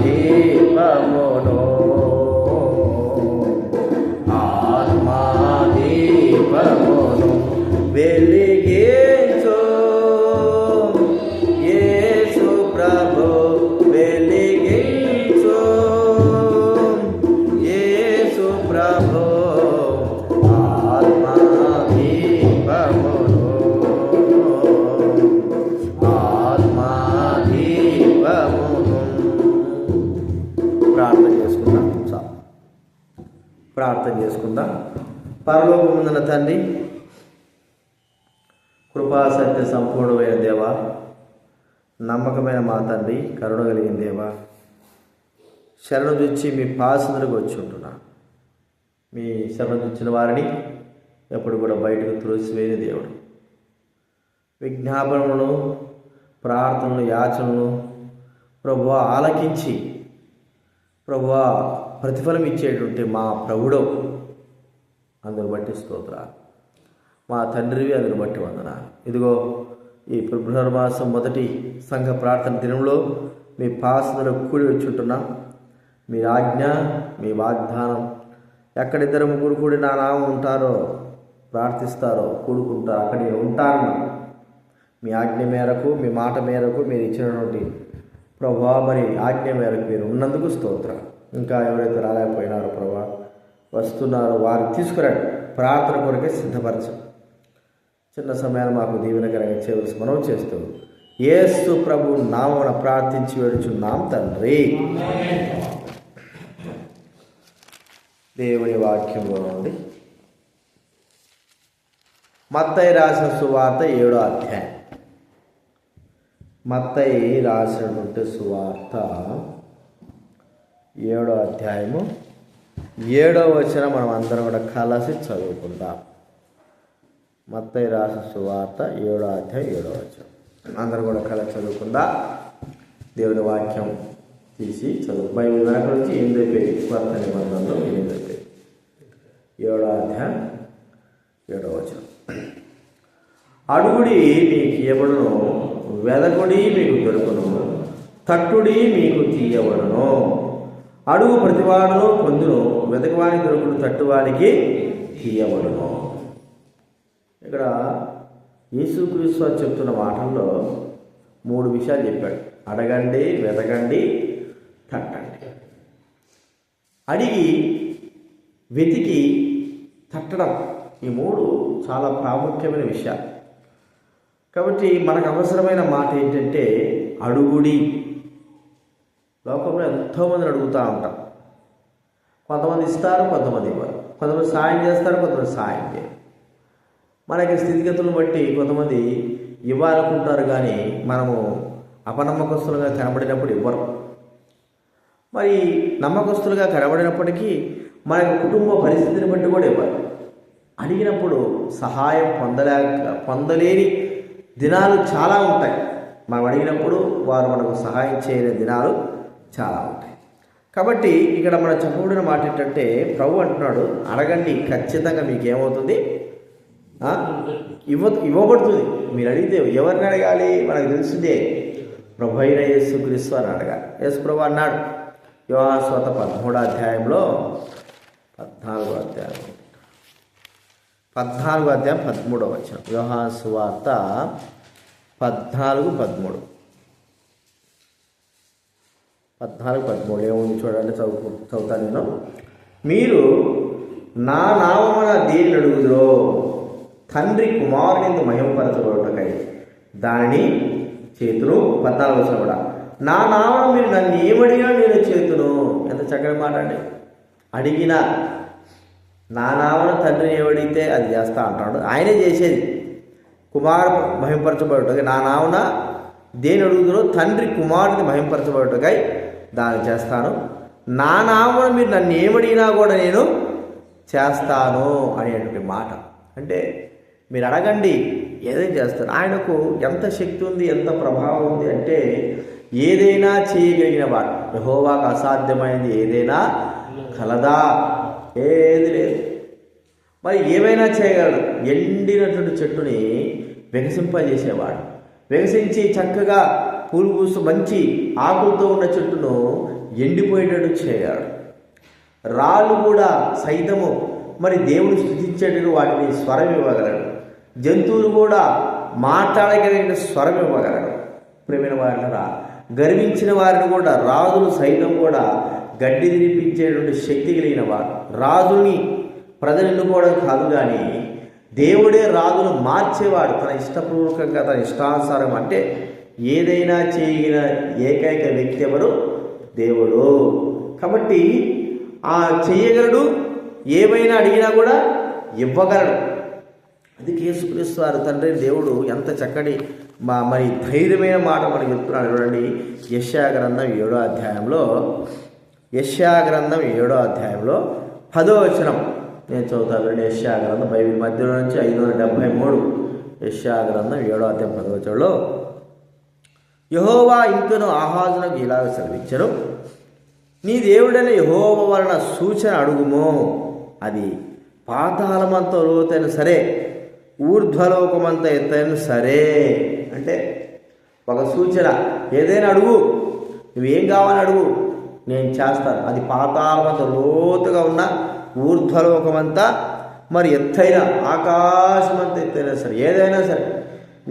దీపమును ఆత్మా దీపమును వెలిగించు యేసు ప్రభు వెలిగించు యేసు ప్రభు ఆత్మా దీపమును ఆత్మా దీపమును. ప్రార్థన చేసుకుందాం. పరలోకముందున్న తండ్రి, కృపా సత్య సంపూర్ణమైన దేవ, నమ్మకమైన మా తండ్రి, కరుణ కలిగిన దేవ, శరణు తెచ్చి మీ పాసనలకు వచ్చి ఉంటున్నా. మీ శరణు తెచ్చిన వారిని ఎప్పుడు కూడా బయటకు త్రోసివేయని దేవుడు. విజ్ఞాపనలను, ప్రార్థనలు, యాచనలు ప్రభువా ఆలకించి ప్రభువా ప్రతిఫలం ఇచ్చేటువంటి మా ప్రభుడో అందును బట్టి స్తోత్ర. మా తండ్రివి అందును బట్టి వందన. ఇదిగో ఈ ఫిబ్రవరి మాసం మొదటి సంఘ ప్రార్థన దినంలో మీ పాసనలో కూడి వచ్చుంటున్నాం. మీ ఆజ్ఞ, మీ వాగ్దానం, ఎక్కడిద్దరు ముగ్గురు కూడి నా నామం ఉంటారో, ప్రార్థిస్తారో, కూడుకుంటారో అక్కడ నేను ఉంటాను. మీ ఆజ్ఞ మేరకు, మీ మాట మేరకు మీరు ఇచ్చినటువంటి ప్రభా మరి ఆజ్ఞ మేరకు మీరు ఉన్నందుకు స్తోత్రం. ఇంకా ఎవరైతే రాలేకపోయినారో ప్రభా, వస్తున్నారో వారిని తీసుకురండి. ప్రార్థన కొరకే సిద్ధపరచు. చిన్న సమయాన్ని మాకు దీవెనకరంగా చేయవలసి మనం చేస్తూ యేసు ప్రభు నామమున ప్రార్థించి వేడుచున్నాం తండ్రి. దేవుని వాక్యంలో నుండి మత్తయి రాసిన సువార్త 7వ అధ్యాయం. మత్తయి రాసినటువంటి సువార్త 7వ అధ్యాయము 7వ వచనం మనం అందరం కూడా కలిసి చదువుకుందాం. మత్తయి రాసిన సువార్త 7వ అధ్యాయం 7వ వచనం అందరం కూడా కలిసి చదువుకుందాం. దేవుని వాక్యం తీసి చదువు. బైబిల్ వెనక నుంచి 8వ పేజీ, కొత్త నిబంధనలో 8వ పేజీ, 7వ అధ్యాయం 7వ వచనం. అడుగుడి మీకు ఇవ్వబడును, వెదకుడి మీకు దొరుకును, తట్టుడి మీకు తీయబడును. అడుగు ప్రతివాడును పొందును, వెతకవానికి దొరుకును, తట్టువానికి తీయబడును. ఇక్కడ యేసుక్రీస్తు వారు చెప్తున్న మాటల్లో 3 విషయాలు చెప్పాడు. అడగండి, వెతకండి, తట్టండి. అడిగి, వెతికి, తట్టడం, ఈ 3 చాలా ప్రాముఖ్యమైన విషయాలు. కాబట్టి మనకు అవసరమైన మాట ఏంటంటే అడుగుడి. లోకంలో ఎంతోమందిని అడుగుతూ ఉంటాం. కొంతమంది ఇస్తారు, కొంతమంది ఇవ్వరు. కొంతమంది సాయం చేస్తారు, కొంతమంది సాయం చేయరు. మనకి స్థితిగతులను బట్టి కొంతమంది ఇవ్వాలనుకుంటారు, కానీ మనము అపనమ్మకస్తులుగా కనబడినప్పుడు ఇవ్వరు. మరి నమ్మకస్తులుగా కనబడినప్పటికీ మన కుటుంబ పరిస్థితిని బట్టి కూడా ఇవ్వరు. అడిగినప్పుడు సహాయం పొందలేని దినాలు చాలా ఉంటాయి. మనం అడిగినప్పుడు వారు మనకు సహాయం చేయని దినాలు చాలా ఉంటాయి. కాబట్టి ఇక్కడ మనం చెప్పబడిన మాట ఏంటంటే ప్రభు అంటున్నాడు, అడగండి, ఖచ్చితంగా మీకు ఏమవుతుంది, ఇవ్వబడుతుంది. మీరు అడిగితే ఎవరిని అడగాలి? మనకు తెలిసిందే, ప్రభు అయిన యేసుక్రీస్తు అని అడగాలి. యేసు ప్రభు అన్నాడు యోహాను సువార్త 13వ అధ్యాయంలో 14వ అధ్యాయం 13వ వచనం. యోహాను సువార్త 14:13 ఏముంది చూడండి, చదువుతాను నేను. మీరు నా నామమున దేనిని అడుగుదురో తండ్రి కుమారుని మహిమపరచబడుటకై దానిని చేతును. 14వ వచనం కూడా, నా నామమున మీరు నన్ను ఏమడిగినా నేను చేతును. ఎంత చక్కని మాట అండి. అడిగిన నా నామమున తండ్రిని ఏమడిగితే అది చేస్తా అంటాడు. ఆయనే చేసేది. కుమారు మహింపరచబడుటకై నా నామమున దేని అడుగుదురో తండ్రి కుమారుని మహింపరచబడుటకై దాన్ని చేస్తాను. నా నామమున మీరు నన్ను ఏమడిగినా కూడా నేను చేస్తాను అనేటువంటి మాట. అంటే మీరు అడగండి, ఏదైనా చేస్తారు. ఆయనకు ఎంత శక్తి ఉంది, ఎంత ప్రభావం ఉంది అంటే ఏదైనా చేయగలిగిన వాడు. యెహోవాకు అసాధ్యమైనది ఏదైనా కలదా? ఏది లేదు. మరి ఏమైనా చేయగలడు. ఎండినటువంటి చెట్టుని వికసింపజేసేవాడు. వికసించి చక్కగా పూలు పూస్తూ మంచి ఆకులతో ఉన్న చెట్టును ఎండిపోయేటట్టు చేయాడు. రాళ్ళు కూడా సైతము మరి దేవుడు స్తుతించేటట్టు వాటిని స్వరం ఇవ్వగలడు. జంతువులు కూడా మాట్లాడగలిగిన స్వరం ఇవ్వగలడు. ప్రేమైన వారినరా, గర్వించిన వారిని కూడా రాజులు సైతం కూడా గడ్డి తినిపించేటువంటి శక్తి కలిగిన వారు. రాజుని ప్రజలు ఎన్నుకోవడం కాదు, కానీ దేవుడే రాజును మార్చేవాడు. తన ఇష్టపూర్వకంగా తన ఇష్టానుసారం అంటే ఏదైనా చేయగలిగిన ఏకైక వ్యక్తి ఎవరు? దేవుడు. కాబట్టి చేయగలడు, ఏమైనా అడిగినా కూడా ఇవ్వగలడు. అది యేసుక్రీస్తు వారు తండ్రి దేవుడు ఎంత చక్కటి మరి ధైర్యమైన మాట మనకి చెప్తున్నాడు. చూడండి, యెషయా గ్రంథం 7వ అధ్యాయంలో 10వ వచనం నేను చదువుతాను. యెషయా గ్రంథం బైబిల్ మధ్యలో నుంచి 573 యెషయా గ్రంథం 7వ అధ్యాయం 10వ వచనంలో యెహోవా ఇంకను ఆహాజునకు ఇలాగ సెలవిచ్చెను, నీ దేవుడైన యెహోవా వలన సూచన అడుగుము, అది పాతాళమంత లోతైన సరే, ఊర్ధ్వలోకమంత ఎత్తైన సరే. అంటే ఒక సూచన, ఏదైనా అడుగు, నువ్వేం కావాలని అడుగు, నేను చేస్తాను. అది పాతాళమంత లోతుగా ఉన్న ఊర్ధ్వలోకమంతా మరి ఎత్తైన ఆకాశమంతా ఎత్తైనా సరే, ఏదైనా సరే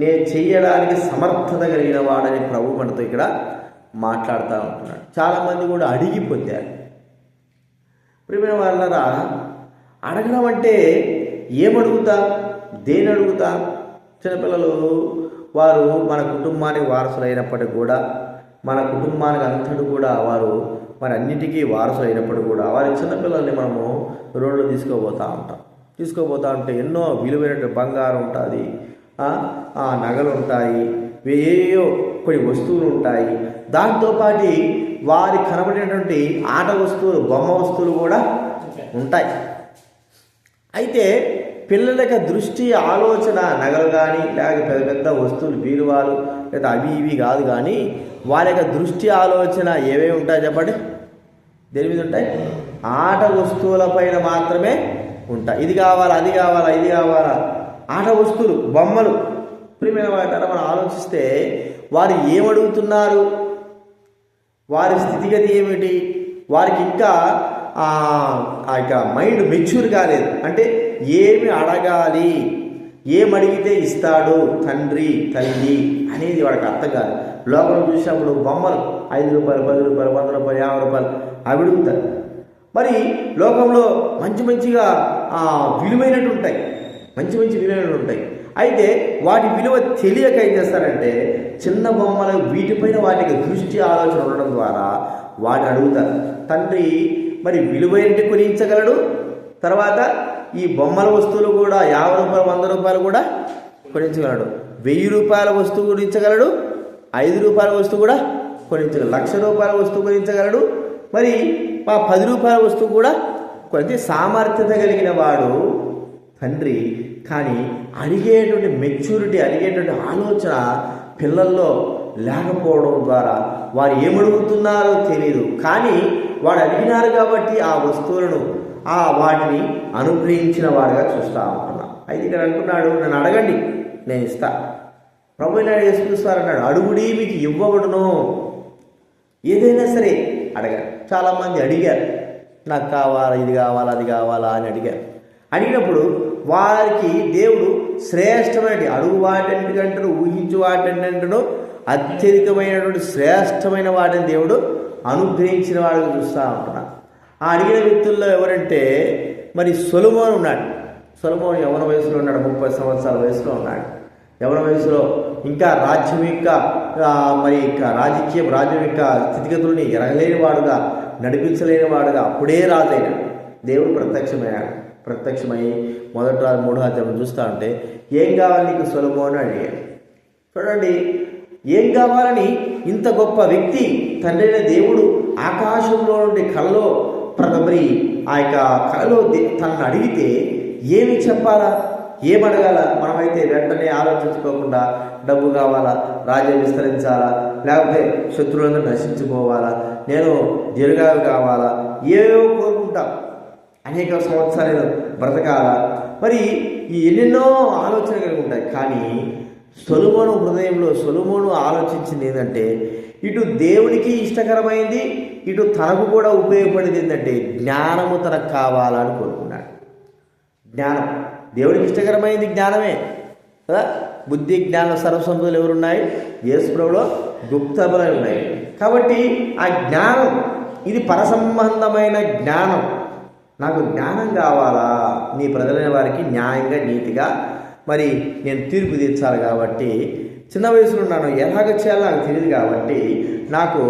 నేను చెయ్యడానికి సమర్థత కలిగిన వాడని ప్రభు మనతో ఇక్కడ మాట్లాడుతూ ఉంటున్నాడు. చాలామంది కూడా అడిగి పొందారు. ప్రియమైన వాళ్ళరా, అడగడం అంటే ఏమడుగుతా, దేని అడుగుతా? చిన్నపిల్లలు వారు మన కుటుంబానికి వారసులు అయినప్పటికీ కూడా, మన కుటుంబానికి అంతటి కూడా వారు మరి అన్నిటికీ వారసులు అయినప్పటికీ కూడా వారి చిన్నపిల్లల్ని మనము రోడ్లు తీసుకోపోతూ ఉంటే ఎన్నో విలువైన బంగారం ఉంటుంది, నగలు ఉంటాయి, ఏయో కొన్ని వస్తువులు ఉంటాయి. దాంతోపాటు వారి కనబడినటువంటి ఆట వస్తువులు, బొమ్మ వస్తువులు కూడా ఉంటాయి. అయితే పిల్లల యొక్క దృష్టి ఆలోచన నగలు కానీ లేక పెద్ద పెద్ద వస్తువులు, బీరువాలు లేదా అవి ఇవి కాదు, కానీ వారి యొక్క దృష్టి ఆలోచన ఏవేవి ఉంటాయి చెప్పండి? దేని మీద ఉంటాయి? ఆట వస్తువుల పైన మాత్రమే ఉంటాయి. ఇది కావాలా, అది కావాలా, ఇది కావాలా, ఆట వస్తువులు, బొమ్మలు. ప్రియమైన వాటారా, మనం ఆలోచిస్తే వారు ఏమడుగుతున్నారు, వారి స్థితిగతి ఏమిటి, వారికి ఇంకా మైండ్ మెచ్యూర్ కాలేదు. అంటే ఏమి అడగాలి, ఏమడిగితే ఇస్తాడు తండ్రి తల్లి అనేది వాడికి అర్థం కాదు. లోపల చూసినప్పుడు బొమ్మలు 5 రూపాయలు, 10 రూపాయలు, 100 రూపాయలు, 50 రూపాయలు అవి అడుగుతారు. మరి లోకంలో మంచిగా విలువైనట్టు ఉంటాయి, మంచి విలువైనట్టు ఉంటాయి. అయితే వాటి విలువ తెలియక ఏం చేస్తారంటే చిన్న బొమ్మలు వీటిపైన వాటికి దృష్టి ఆలోచన ఉండడం ద్వారా వాటిని అడుగుతారు. తండ్రి మరి విలువైనటి కొనించగలడు, తర్వాత ఈ బొమ్మల వస్తువులు కూడా 50 రూపాయలు, 100 రూపాయలు కూడా కొనించగలడు. 1000 రూపాయల వస్తువు కొనించగలడు, 5 రూపాయల వస్తువు కూడా కొనించగలడు, 1,00,000 రూపాయల వస్తువు కొనించగలడు, మరి 10 రూపాయల వస్తువు కూడా కొంచెం సామర్థ్యత కలిగిన వాడు తండ్రి. కానీ అడిగేటువంటి మెచ్యూరిటీ, అడిగేటువంటి ఆలోచన పిల్లల్లో లేకపోవడం ద్వారా వారు ఏమడుగుతున్నారో తెలియదు. కానీ వాడు అడిగినారు కాబట్టి ఆ వస్తువులను వాటిని అనుగ్రహించిన వాడుగా చూస్తూ ఉంటున్నాం. అయితే ఇక్కడ అంటున్నాడు, నన్ను అడగండి నేను ఇస్తా. ప్రభు యేసుక్రీస్తు అడుగుడి మీకు ఇవ్వబడును. ఏదైనా సరే అడగారు. చాలామంది అడిగారు, నాకు కావాలా, ఇది కావాలా, అది కావాలా అని అడిగారు. అడిగినప్పుడు వారికి దేవుడు శ్రేష్టమైన అడుగు వాటన్నిటికంటూ ఊహించు వాటన్నింటినూ అత్యధికమైనటువంటి శ్రేష్టమైన వాటిని దేవుడు అనుగ్రహించిన వాడిని చూస్తూ ఉంటున్నాను. ఆ అడిగిన వ్యక్తుల్లో ఎవరంటే మరి సొలొమోను ఉన్నాడు. సొలొమోను యవ్వన వయసులో ఉన్నాడు, 30 సంవత్సరాల వయసులో ఉన్నాడు. యవ్వన వయసులో ఇంకా రాజ్యం యొక్క మరి రాజ్యం యొక్క స్థితిగతుల్ని ఎరగలేని వాడుగా, నడిపించలేని వాడుగా అప్పుడే రాజైనాడు. దేవుడు ప్రత్యక్షమై 3వ అధ్యాయం చూస్తూ ఉంటే ఏం కావాలి నీకు సొలొమోను అడిగాడు. చూడండి, ఏం కావాలని ఇంత గొప్ప వ్యక్తి తండ్రైన దేవుడు ఆకాశంలో నుండి కలలో మరి ఆ యొక్క కలలో తనను అడిగితే ఏమి చెప్పాలా, ఏమడగాల? మనమైతే వెంటనే ఆలోచించుకోకుండా డబ్బు కావాలా, రాజ్యం విస్తరించాలా, లేకపోతే శత్రువులందరూ నశించిపోవాలా, నేను దీర్ఘాయు కావాలా, ఏవో కోరుకుంటాం. అనేక సంవత్సరాలు బ్రతకాలా, మరి ఈ ఎన్నెన్నో ఆలోచనలు కలిగి ఉంటాయి. కానీ సొలొమోను హృదయంలో సొలొమోను ఆలోచించింది ఏంటంటే, ఇటు దేవునికి ఇష్టకరమైంది, ఇటు తనకు కూడా ఉపయోగపడేది ఏంటంటే జ్ఞానము తనకు కావాలని కోరుకున్నాడు. జ్ఞానం దేవుడికి ఇష్టకరమైంది జ్ఞానమే కదా. బుద్ధి జ్ఞానం సర్వసంపదలు ఎవరున్నాయి? యేసు ప్రభువులో గుప్తములై ఉన్నాయి. కాబట్టి ఆ జ్ఞానం ఇది పరసంబంధమైన జ్ఞానం. నాకు జ్ఞానం కావాలా, నీ ప్రజలైన వారికి న్యాయంగా నీతిగా మరి నేను తీర్పు తీర్చాలి. కాబట్టి చిన్న వయసులో ఉన్నాను, ఎలాగ చేయాలో నాకు తెలియదు, కాబట్టి నాకు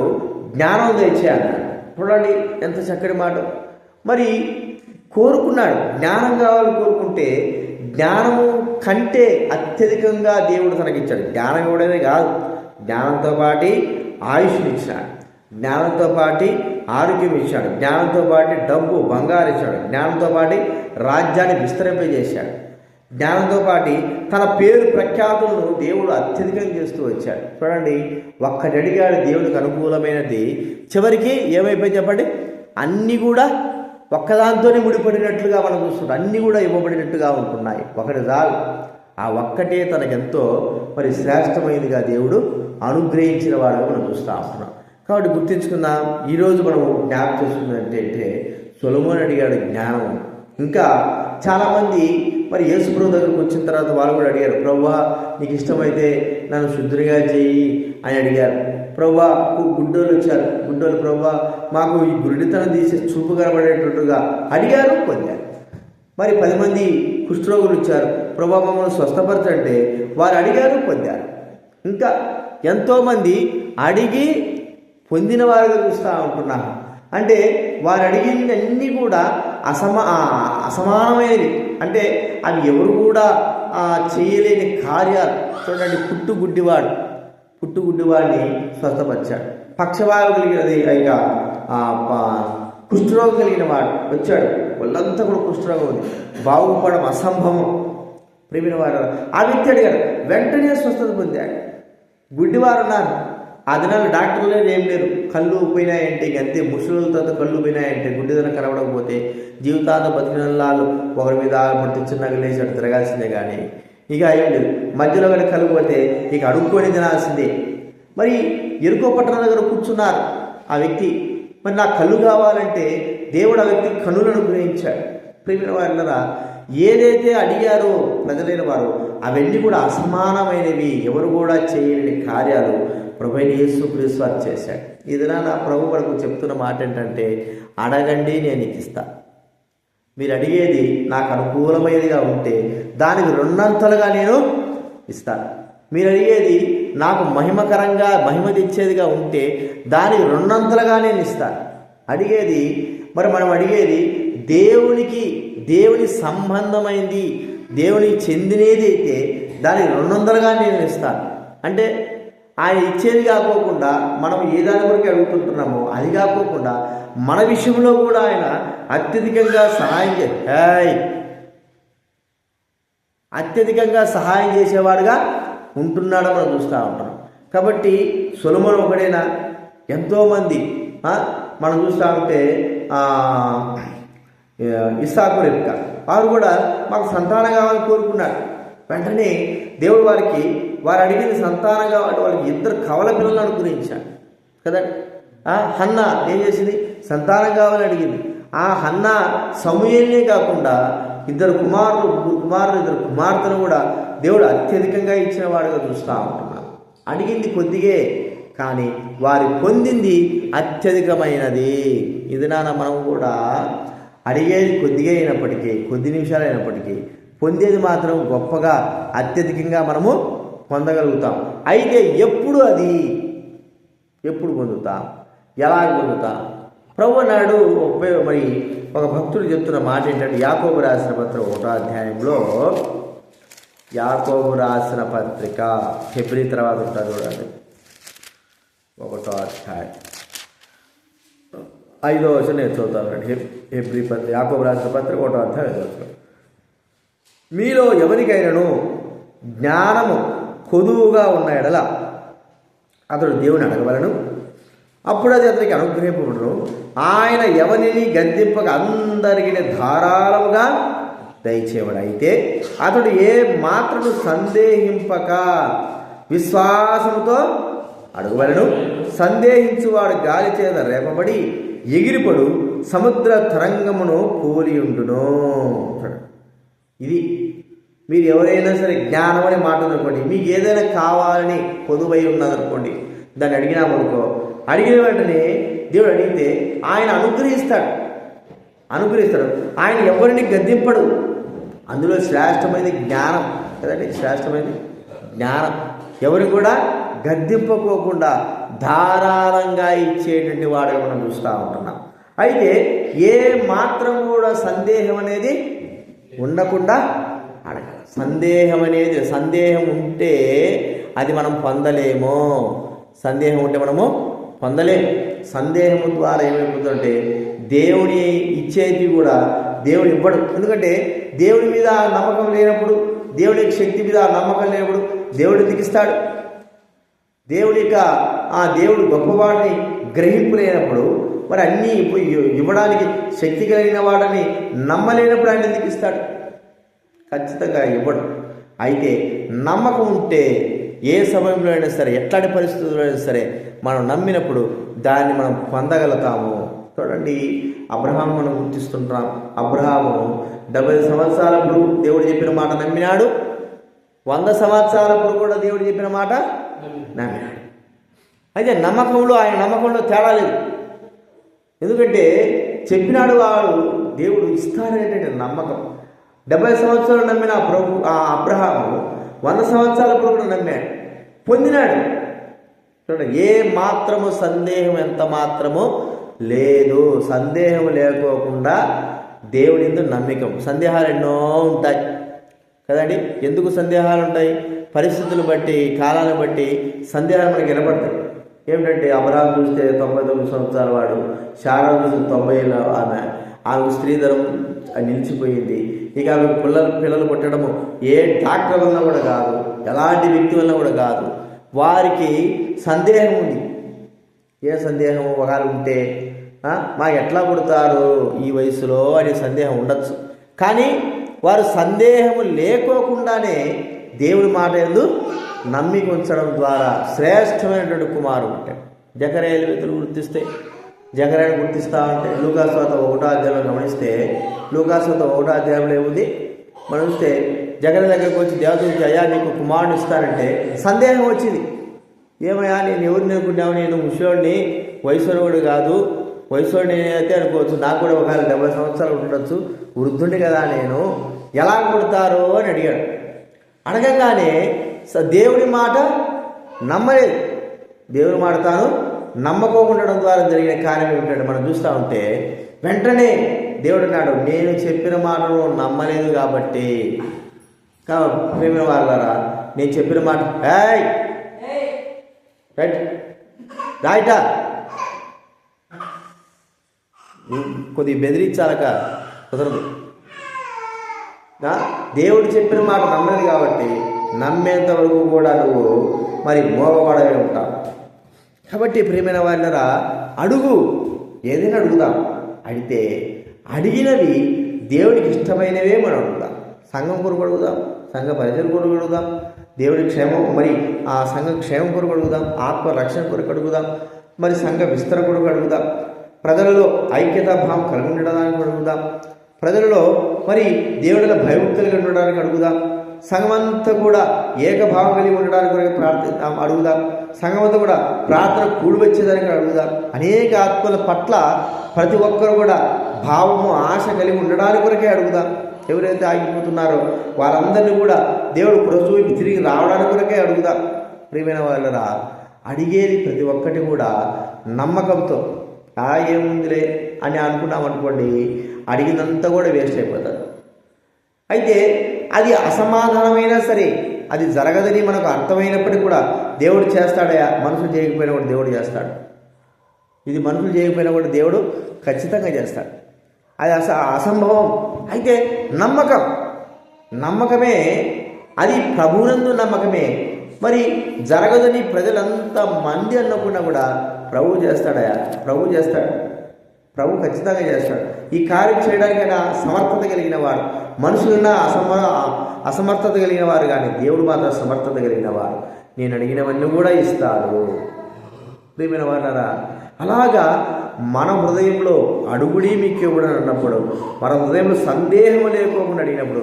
జ్ఞానం దయచేయాలి. చూడండి ఎంత చక్కటి మాట. మరి కోరుకున్నాడు, జ్ఞానం కావాలని కోరుకుంటే జ్ఞానము కంటే అత్యధికంగా దేవుడు తనకిచ్చాడు. జ్ఞానం ఇవ్వడమే కాదు, జ్ఞానంతో పాటు ఆయుష్ని ఇచ్చాడు, జ్ఞానంతో పాటు ఆరోగ్యం ఇచ్చాడు, జ్ఞానంతో పాటు డబ్బు బంగారు ఇచ్చాడు, జ్ఞానంతో పాటు రాజ్యాన్ని విస్తరింపజేశాడు, జ్ఞానంతో పాటు తన పేరు ప్రఖ్యాతులను దేవుడు అత్యధికంగా చేస్తూ వచ్చాడు. చూడండి, ఒక్కటి అడిగాడు దేవుడికి అనుకూలమైనది, చివరికి ఏమైపోయింది చెప్పండి? అన్నీ కూడా ఒక్కదాంతోనే ముడిపడినట్లుగా మనం చూస్తుంటాం. అన్నీ కూడా ఇవ్వబడినట్టుగా ఉంటున్నాయి. ఒకటి చాలు, ఆ ఒక్కటే తనకెంతో మరి శ్రేష్టమైనదిగా దేవుడు అనుగ్రహించిన వాడుగా మనం చూస్తూ ఉంటున్నాం. కాబట్టి గుర్తించుకుందాం, ఈరోజు మనం జ్ఞాపకం చేసుకున్నది ఏంటంటే సొలొమోను అడిగాడు జ్ఞానం. ఇంకా చాలామంది మరి యేసు ప్రభు దగ్గరకు వచ్చిన తర్వాత వాళ్ళు కూడా అడిగారు, ప్రభువా నీకు ఇష్టమైతే నన్ను శుద్ధునిగా చేయి అని అడిగారు. ప్రభువా గుడ్డోళ్ళు వచ్చారు, గుడ్డోళ్ళు ప్రభువా మాకు ఈ గురుడితనం తీసి చూపు కనబడేటట్టుగా అడిగారు, పొందారు. మరి 10 మంది కుష్ఠరోగులు వచ్చారు, ప్రభువా మమ్మల్ని స్వస్థపరచంటే వారు అడిగారు, పొందారు. ఇంకా ఎంతోమంది అడిగి పొందిన వారుగా చూస్తూ ఉంటున్నారు. అంటే వారు అడిగింది అన్నీ కూడా అసమానమైనవి, అంటే అవి ఎవరు కూడా చేయలేని కార్యాలు. చూడండి, పుట్టుగుడ్డివాడిని స్వస్థపరిచాడు, పక్షవాయు కలిగినది ఇక కుష్ఠరోగం కలిగిన వాడు వచ్చాడు, వాళ్ళంతా కూడా కుష్ఠరోగం ఉంది, బాగుపడడం అసంభవం. ప్రియమైన వారు, ఆ వ్యక్తి అడిగాడు, వెంటనే స్వస్థత పొందాడు. గుడ్డివారు ఉన్నారు, ఆ దినాలు డాక్టర్లే ఏం లేరు, కళ్ళు పోయినాయంటే ఇక అంతే, ముసలులతో కళ్ళు పోయినాయంటే గుడ్డిదనం కనబడకపోతే జీవితాంతం బతికినల్లాలు ఒకరి మీద ఆగపడితే చిన్నగా లేచి అటు తిరగాల్సిందే. కానీ ఇక ఏం లేదు, మధ్యలో కానీ కళ్ళు పోతే ఇక అడుక్కొని తినాల్సిందే. మరి ఎరుకో పట్టణ దగ్గర కూర్చున్నారు ఆ వ్యక్తి. మరి నాకు కళ్ళు కావాలంటే దేవుడు ఆ వ్యక్తికి కన్నులను అనుగ్రహించాడు. ప్రియమైన వారులారా, ఏదైతే అడిగారో ప్రజలైన వారు అవన్నీ కూడా అసమానమైనవి, ఎవరు కూడా చేయలేని కార్యాలు ప్రభువైన యేసుక్రీస్తు వారు చేశాడు. ఇదినా నా ప్రభు మనకు చెప్తున్న మాట ఏంటంటే, అడగండి నేను నీకు ఇస్తా. మీరు అడిగేది నాకు అనుకూలమైనదిగా ఉంటే దానికి 2 నేను ఇస్తాను. మీరు అడిగేది నాకు మహిమ తెచ్చేదిగా ఉంటే దానికి 2 నేను ఇస్తాను. అడిగేది మనం అడిగేది దేవుని సంబంధమైంది, దేవునికి చెందినది అయితే దానికి 200గా నేను ఇస్తాను. అంటే ఆయన ఇచ్చేది కాకోకుండా మనం ఏ దాని వరకు అడుగుతుంటున్నామో అది కాకోకుండా మన విషయంలో కూడా ఆయన అత్యధికంగా సహాయం చేసేవాడుగా ఉంటున్నాడో మనం చూస్తూ ఉంటాం. కాబట్టి సొలొమోను ఒకడైనా ఎంతోమంది మనం చూస్తూ ఉంటే ఇస్సాకు రెబ్కా వారు కూడా మాకు సంతానం కావాలని కోరుకున్నారు. వెంటనే దేవుడు వారు అడిగింది సంతానం కావాలి, వాళ్ళకి 2 కవల పిల్లలను అనుగ్రహించాడు కదండి. హన్నా ఏం చేసింది? సంతానం కావాలని అడిగింది. ఆ హన్నా సమూయేలునే కాకుండా 2 కుమారులు 2 కుమార్తెను కూడా దేవుడు అత్యధికంగా ఇచ్చిన వాడుగా చూస్తూ ఉంటున్నాడు. అడిగింది కొద్దిగే, కానీ వారి పొందింది అత్యధికమైనది. ఇది మనం కూడా అడిగేది కొద్దిగా అయినప్పటికీ, కొద్ది నిమిషాలు అయినప్పటికీ పొందేది మాత్రం గొప్పగా అత్యధికంగా మనము పొందగలుగుతాం. అయితే ఎప్పుడు పొందుతాం, ఎలా పొందుతాం? ప్రభు నాడు మరి ఒక భక్తుడు చెప్తున్న మాట ఏంటంటే, యాకోబు రాసిన పత్రిక 1వ అధ్యాయంలో, యాకోబు రాసిన పత్రిక హెబ్రీ తర్వాత ఉంటారు చూడండి, 1వ అధ్యాయం 5వ వచనం నేను చదువుతానండి. హెబ్రీ పత్రిక యాకోబు రాసిన పత్రిక 1వ అధ్యాయం 5వ వచనం. మీలో ఎవరికైనాను జ్ఞానము కొదువుగా ఉన్న ఎడల అతడు దేవుని అడగవలను, అప్పుడు అది అతనికి అనుగ్రహింపబడును. ఆయన ఎవరిని గద్దింపక అందరికీ ధారాళముగా దయచేవాడు. అయితే అతడు ఏ మాత్రము సందేహింపక విశ్వాసముతో అడుగువలను. సందేహించువాడు గాలి చేత రేపబడి ఎగిరిపడు సముద్ర తరంగమును పోలియుండును. ఇది మీరు ఎవరైనా సరే జ్ఞానం అనే మాట అనుకోండి, మీకు ఏదైనా కావాలని పొదువై ఉన్నదనుకోండి, దాన్ని అడిగినామనుకో, అడిగిన వెంటనే దేవుడు అడిగితే ఆయన అనుగ్రహిస్తాడు. ఆయన ఎవరిని గద్దింపడు. అందులో శ్రేష్టమైనది జ్ఞానం కదండి, శ్రేష్టమైనది జ్ఞానం. ఎవరు కూడా గద్దింపకోకుండా ధారాళంగా ఇచ్చేటువంటి వాడుగా మనం చూస్తూ ఉంటున్నాం. అయితే ఏ మాత్రం కూడా సందేహం అనేది ఉండకుండా అడగాలి. సందేహం ఉంటే అది మనం పొందలేము. సందేహం ఉంటే మనము పొందలేము. సందేహం ద్వారా ఏమైపోతుందంటే దేవుని ఇచ్చేది కూడా దేవుడు ఇవ్వడు. ఎందుకంటే దేవుడి మీద నమ్మకం లేనప్పుడు, దేవుడి శక్తి మీద నమ్మకం లేనప్పుడు దేవుడు ఎందుకు ఇస్తాడు? దేవుడు గొప్పవాడిని గ్రహింపు లేనప్పుడు, మరి అన్నీ ఇవ్వడానికి శక్తి కలిగిన వాడిని నమ్మలేనప్పుడు ఆయన ఎందుకు ఇస్తాడు? ఖచ్చితంగా ఇవ్వడు. అయితే నమ్మకం ఉంటే ఏ సమయంలో అయినా సరే, ఎట్లాంటి పరిస్థితుల్లో అయినా సరే మనం నమ్మినప్పుడు దాన్ని మనం పొందగలుగుతాము. చూడండి, అబ్రహాము మనం గుర్తిస్తుంటాం. అబ్రహాము 70 సంవత్సరాలప్పుడు దేవుడు చెప్పిన మాట నమ్మినాడు. 100 సంవత్సరాలప్పుడు కూడా దేవుడు చెప్పిన మాట నమ్మినాడు. అయితే ఆయన నమ్మకంలో తేడా లేదు. ఎందుకంటే చెప్పినాడు వాడు దేవుడు ఇస్తాడనేటువంటి నమ్మకం. 70 సంవత్సరాలు నమ్మిన అబ్రహాము 100 సంవత్సరాలప్పుడు కూడా నమ్మాడు, పొందినాడు. చూడండి, ఏ మాత్రము సందేహం ఎంత మాత్రము లేదు. సందేహం లేకోకుండా దేవుడి ఎందుకు నమ్మకం. సందేహాలు ఎన్నో ఉంటాయి కదండి. ఎందుకు సందేహాలు ఉంటాయి? పరిస్థితులు బట్టి, కాలాన్ని బట్టి సందేహాలు మనకి వినపడతాయి. ఏమిటంటే అబ్రహాం చూస్తే 99 సంవత్సరాల వాడు, శారా చూస్తే 90 ఆమె స్త్రీధనం నిలిచిపోయింది. ఇక ఆమె పిల్లలు పుట్టడము ఏ డాక్టర్ వల్ల కూడా కాదు, ఎలాంటి వ్యక్తి వల్ల కూడా కాదు. వారికి సందేహం ఉంది. ఏ సందేహం ఒకవేళ ఉంటే మా ఎట్లా పుడతారు ఈ వయసులో అనే సందేహం ఉండొచ్చు. కానీ వారు సందేహము లేకోకుండానే దేవుడి మాట యందు నమ్మిక ఉంచడం ద్వారా శ్రేష్టమైనటువంటి కుమారుడు ఉంటాడు. జకర్యాలు వ్యక్తులు జకర్యాను గుర్తిస్తూ ఉంటే లూకాసు వార్త 1వ అధ్యాయంలో గమనిస్తే, లూకాసు వార్త 1వ అధ్యాయంలో ఏముంది మనం చూస్తే, జకర్యా దగ్గరికి వచ్చి దేవదూతకి, అయ్యా నీకు కుమారుడు ఇస్తానంటే సందేహం వచ్చింది. ఏమయ్యా నేను ఎవరిని అనుకున్నావు? నేను ముసలోడిని, వయసులోడు కాదు. వయసులోడిని అయితే అనుకోవచ్చు, నాకు కూడా ఒక 70 సంవత్సరాలు ఉండొచ్చు, వృద్ధుండి కదా, నేను ఎలా పుడతారో అని అడిగాడు. అడగగానే దేవుడి మాట నమ్మలేదు. దేవుడి మాట తాను నమ్మకోకుండడం ద్వారా జరిగిన కార్యం ఏమిటంటే మనం చూస్తూ ఉంటే, వెంటనే దేవుడు అన్నాడు, నేను చెప్పిన మాటను నమ్మలేదు కాబట్టి. ప్రేమ వాళ్ళారా, నేను చెప్పిన మాట రైట్ రాయిటా కొద్దిగా బెదిరించాలక కుదరదు. దేవుడు చెప్పిన మాట నమ్మలేదు కాబట్టి నమ్మేంత వరకు కూడా నువ్వు మరి మోగపడవే ఉంటావు. కాబట్టి ప్రియమైన వాళ్ళరా, అడుగు, ఏదైనా అడుగుదాం. అడిగితే అడిగినవి దేవుడికి ఇష్టమైనవే మనం అడుగుదాం. సంఘం కొరకు అడుగుదాం, సంఘ పరిచయం కొరకు అడుగుదాం, దేవుడి క్షేమం, మరి ఆ సంఘ క్షేమం కొరకు అడుగుదాం, ఆత్మ రక్షణ కొరకు అడుగుదాం, మరి సంఘ విస్తరణ కొరకు అడుగుదాం, ప్రజలలో ఐక్యతా భావం కలిగి ఉండడానికి అడుగుదాం, ప్రజలలో మరి దేవుడిల భయభక్తులుగా ఉండడానికి అడుగుదాం, సంఘమంతా కూడా ఏకభావం కలిగి ఉండడానికి అడుగుదాం, సంఘమంతా కూడా ప్రార్థన కూడి వచ్చేదానికి అడుగుదాం. అనేక ఆత్మల పట్ల ప్రతి ఒక్కరు కూడా భావము, ఆశ కలిగి ఉండడానికి కొరకే అడుగుదాం. ఎవరైతే ఆగిపోతున్నారో వాళ్ళందరినీ కూడా దేవుడు ప్రజలు తిరిగి రావడానికి కొరకే అడుగుదాం. ప్రియమైన వాళ్ళరా, అడిగేది ప్రతి ఒక్కటి కూడా నమ్మకంతో, ఏముందిలే అని అనుకున్నామనుకోండి, అడిగినంతా కూడా వేస్ట్ అయిపోతుంది. అయితే అది అసమాధానమైనా సరే, అది జరగదని మనకు అర్థమైనప్పటికీ కూడా దేవుడు చేస్తాడయా. మనుషులు చేయకపోయినా కూడా దేవుడు చేస్తాడు. ఇది మనుషులు చేయకపోయినా కూడా దేవుడు ఖచ్చితంగా చేస్తాడు. అది అసంభవం. అయితే నమ్మకమే అది ప్రభువునందు నమ్మకమే. మరి జరగదని ప్రజలంతా మంది అనుకున్నా కూడా ప్రభు చేస్తాడయా, ప్రభు చేస్తాడు. ప్రభు ఖచ్చితంగా చేస్తాడు. ఈ కార్యం చేయడానికి ఆయన సమర్థత కలిగిన వాడు. మనుషులున్న అసమర్థత కలిగిన వారు, కానీ దేవుడు మాత్రం సమర్థత కలిగిన వారు. నేను అడిగినవన్నీ కూడా ఇస్తాడు. ప్రియమైన వారులారా, అలాగా మన హృదయంలో అడుగుడి మీకు ఇవ్వడం అన్నప్పుడు, మన హృదయంలో సందేహం లేకోకుండా అడిగినప్పుడు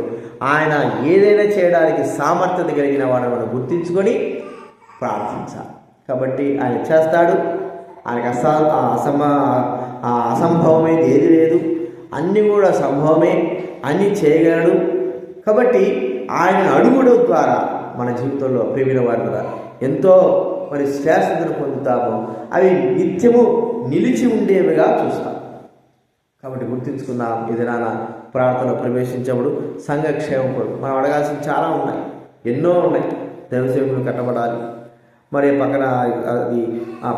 ఆయన ఏదైనా చేయడానికి సామర్థ్యత కలిగిన వాడు మనం గుర్తించుకొని ప్రార్థించాలి. కాబట్టి ఆయన చేస్తాడు. ఆయనకి అసంభవమైంది ఏది లేదు, అన్నీ కూడా సంభవమే, అన్నీ చేయగలడు. కాబట్టి ఆయన అడుగుడు ద్వారా మన జీవితంలో ప్రేమిన వారి ఎంతో మరి శ్రేష్టతను పొందుతాము. అవి నిత్యము నిలిచి ఉండేవిగా చూస్తాం. కాబట్టి గుర్తించుకుందాం. ఇది నాన్న ప్రార్థన ప్రవేశించప్పుడు సంఘక్షేమం కొరకు మనం అడగాల్సిన చాలా ఉన్నాయి, ఎన్నో ఉన్నాయి. దైవసేవకులు కట్టబడాలి, మరి పక్కన అది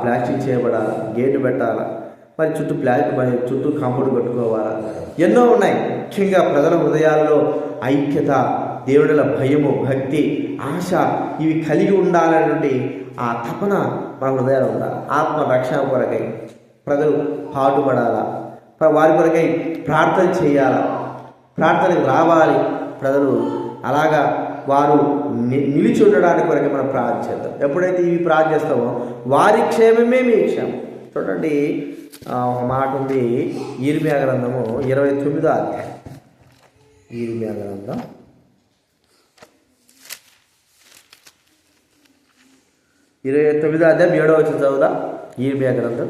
ప్లాస్టిక్ చేయబడాలి, గేటు పెట్టాలా, మరి చుట్టూ కాంపౌండ్ కట్టుకోవాలా, ఎన్నో ఉన్నాయి. ముఖ్యంగా ప్రజల హృదయాల్లో ఐక్యత, దేవుడిల భయము, భక్తి, ఆశ ఇవి కలిగి ఉండాలనేటువంటి ఆ తపన మన హృదయాలు ఉండాలి. ఆత్మ రక్షణ కొరకై ప్రజలు పాటుపడాలా, వారి కొరకై ప్రార్థన చేయాలా, ప్రార్థనకు రావాలి ప్రజలు. అలాగా వారు నిలిచి ఉండడానికి కొరకే మనం ప్రార్థన చేద్దాం. ఎప్పుడైతే ఇవి ప్రార్థన చేస్తామో వారి క్షేమమే మీ క్షేమం. చూడండి, ఒక మాట ఉంది, యిర్మీయా గ్రంథము 29వ అధ్యాయం. యిర్మీయా గ్రంథం 29వ అధ్యాయం 7వ వచనం చదువుదా. యిర్మీయా గ్రంథం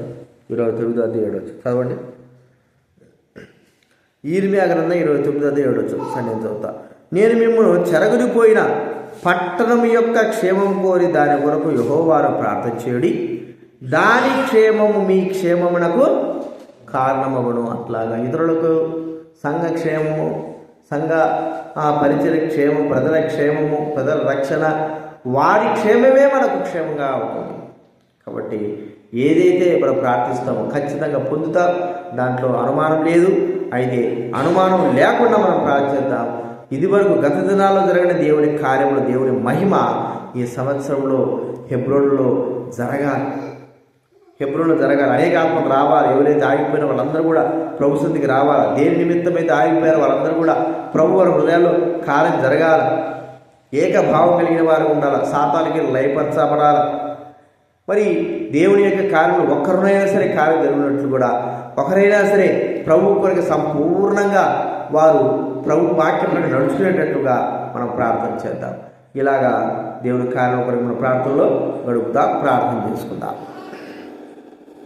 29వ అధ్యాయం 7వ వచనం చదవండి. యిర్మీయా గ్రంథం 29వ అధ్యాయం 7వ వచనం నేను చదువుతా. నేను మిమ్మల్ని చెరగడిపోయిన పట్టణం యొక్క క్షేమం కోరి దాని కొరకు యెహోవాను ప్రార్థన చేయుడి, దాని క్షేమము మీ క్షేమమునకు కారణమవును. అట్లాగా ఇతరులకు సంఘ క్షేమము, సంఘ పరిచయ క్షేమం, ప్రజల క్షేమము, ప్రజల రక్షణ, వారి క్షేమమే మనకు క్షేమంగా అవుతుంది. కాబట్టి ఏదైతే మనం ప్రార్థిస్తామో ఖచ్చితంగా పొందుతాం, దాంట్లో అనుమానం లేదు. అయితే అనుమానం లేకుండా మనం ప్రార్థిద్దాం. ఇది వరకు గత దినాల్లో జరిగిన దేవుని కార్యములు, దేవుని మహిమ ఈ సంవత్సరంలో హెబ్రోన్లో జరగాలి. అనేక ఆత్మలు రావాలి. ఎవరైతే ఆగిపోయినా వాళ్ళందరూ కూడా ప్రభు సన్నిధికి రావాలి. దేని నిమిత్తమైతే ఆగిపోయారో వాళ్ళందరూ కూడా ప్రభు వారి హృదయాల్లో కార్యం జరగాలి. ఏకభావం కలిగిన వారు ఉండాలి. సాతానికి లయపరచబడాలి. మరి దేవుని యొక్క కార్యములు ఒక్కరినైనా సరే కార్యం జరిగినట్లు కూడా, ఒకరైనా సరే ప్రభు కొరకు సంపూర్ణంగా వారు ప్రభు వాక్యం నడుచుకునేటట్లుగా మనం ప్రార్థన చేద్దాం. ఇలాగా దేవుని కార్యం కొరకు మన ప్రార్థనలో గడుపుదాం, ప్రార్థన చేసుకుందాం.